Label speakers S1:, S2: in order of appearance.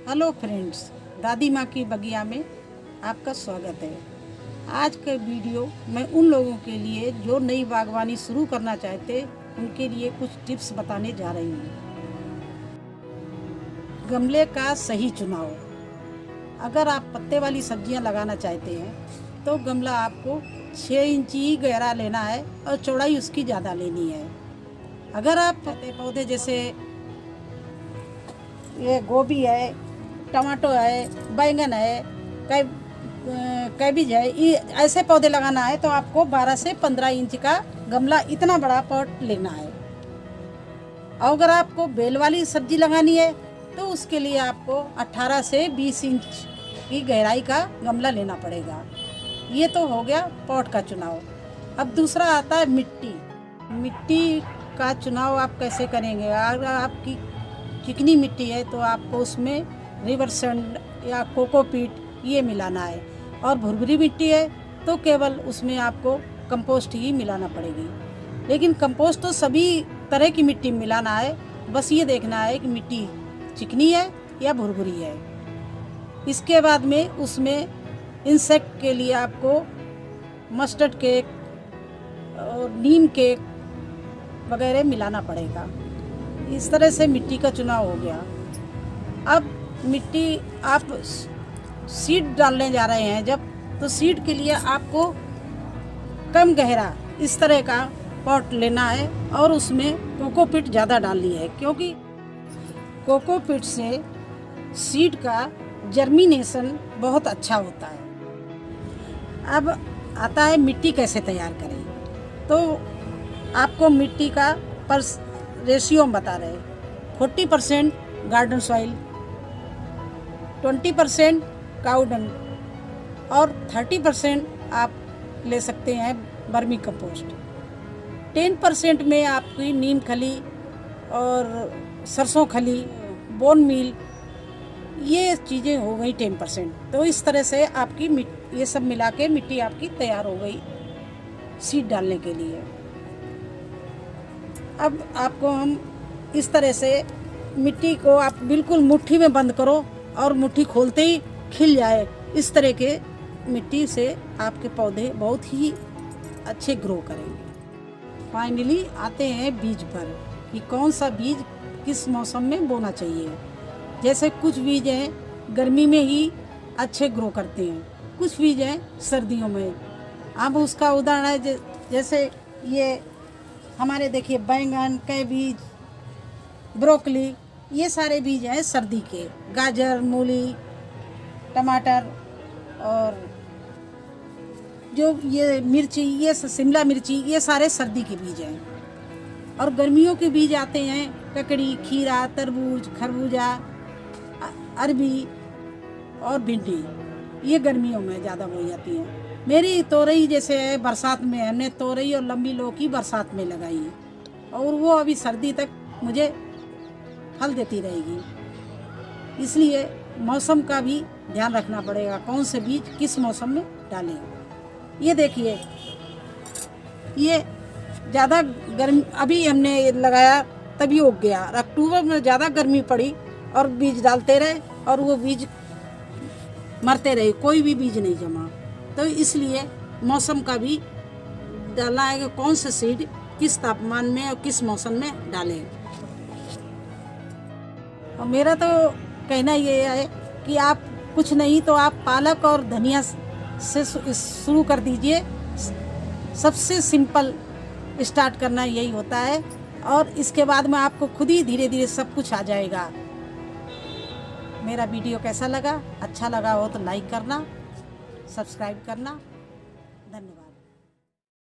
S1: Hello friends, दादी माँ की बगिया में आपका स्वागत है। आज का वीडियो मैं उन लोगों के लिए जो नई बागवानी शुरू करना चाहते उनके लिए कुछ टिप्स बताने जा रही हूँ। गमले का सही चुनाव। अगर आप पत्ते वाली सब्जियाँ लगाना चाहते हैं तो गमला आपको 6 इंच ही गहरा लेना है और चौड़ाई उसकी ज़्यादा लेनी है। अगर आप पत्ते पौधे जैसे ये गोभी है, टमाटो है, बैंगन है, कैबिज है, ये ऐसे पौधे लगाना है तो आपको 12 से 15 इंच का गमला, इतना बड़ा पॉट लेना है। और अगर आपको बेल वाली सब्जी लगानी है तो उसके लिए आपको 18 से 20 इंच की गहराई का गमला लेना पड़ेगा। ये तो हो गया पॉट का चुनाव। अब दूसरा आता है मिट्टी। मिट्टी का चुनाव आप कैसे करेंगे? अगर आपकी चिकनी मिट्टी है तो आपको उसमें रिवर सैंड या कोकोपीट ये मिलाना है, और भुरभुरी मिट्टी है तो केवल उसमें आपको कंपोस्ट ही मिलाना पड़ेगी। लेकिन कंपोस्ट तो सभी तरह की मिट्टी में मिलाना है, बस ये देखना है कि मिट्टी चिकनी है या भुरभुरी है। इसके बाद में उसमें इंसेक्ट के लिए आपको मस्टर्ड केक और नीम केक वगैरह मिलाना पड़ेगा। इस तरह से मिट्टी का चुनाव हो गया। अब मिट्टी आप सीड डालने जा रहे हैं जब, तो सीड के लिए आपको कम गहरा इस तरह का पॉट लेना है और उसमें कोकोपीट ज़्यादा डालनी है, क्योंकि कोकोपीट से सीड का जर्मिनेशन बहुत अच्छा होता है। अब आता है मिट्टी कैसे तैयार करें। तो आपको मिट्टी का रेशियो हम बता रहे हैं। 40% गार्डन सॉइल, 20% काऊ डंग और 30% आप ले सकते हैं वर्मी कंपोस्ट। 10% में आपकी नीम खली और सरसों खली, बोन मील, ये चीज़ें हो गई 10%। तो इस तरह से आपकी ये सब मिला के मिट्टी आपकी तैयार हो गई सीड डालने के लिए। अब आपको हम इस तरह से मिट्टी को आप बिल्कुल मुट्ठी में बंद करो और मुट्ठी खोलते ही खिल जाए। इस तरह के मिट्टी से आपके पौधे बहुत ही अच्छे ग्रो करेंगे। फाइनली आते हैं बीज पर कि कौन सा बीज किस मौसम में बोना चाहिए। जैसे कुछ बीज हैं गर्मी में ही अच्छे ग्रो करते हैं, कुछ बीज हैं सर्दियों में। अब उसका उदाहरण है जैसे ये हमारे देखिए बैंगन, कैबेज, ब्रोकली, ये सारे बीज हैं सर्दी के। गाजर, मूली, टमाटर और जो ये मिर्ची, ये शिमला मिर्ची, ये सारे सर्दी के बीज हैं। और गर्मियों के बीज आते हैं ककड़ी, खीरा, तरबूज, खरबूजा, अरबी और भिंडी, ये गर्मियों में ज़्यादा बोई जाती हैं। मेरी तोरई जैसे है बरसात में, हमने तोरई और लंबी लौकी बरसात में लगाई है और वो अभी सर्दी तक मुझे फल देती रहेगी। इसलिए मौसम का भी ध्यान रखना पड़ेगा, कौन से बीज किस मौसम में डालें। ये देखिए, ये ज़्यादा गर्मी अभी हमने लगाया तभी उग गया। अक्टूबर में ज़्यादा गर्मी पड़ी और बीज डालते रहे और वो बीज मरते रहे, कोई भी बीज नहीं जमा। तो इसलिए मौसम का भी डालना है कि कौन से सीड किस तापमान में और किस मौसम में डालें। और मेरा तो कहना ये है कि आप कुछ नहीं तो आप पालक और धनिया से शुरू कर दीजिए। सबसे सिंपल स्टार्ट करना यही होता है और इसके बाद में आपको खुद ही धीरे धीरे सब कुछ आ जाएगा। मेरा वीडियो कैसा लगा? अच्छा लगा हो तो लाइक करना, सब्सक्राइब करना। धन्यवाद।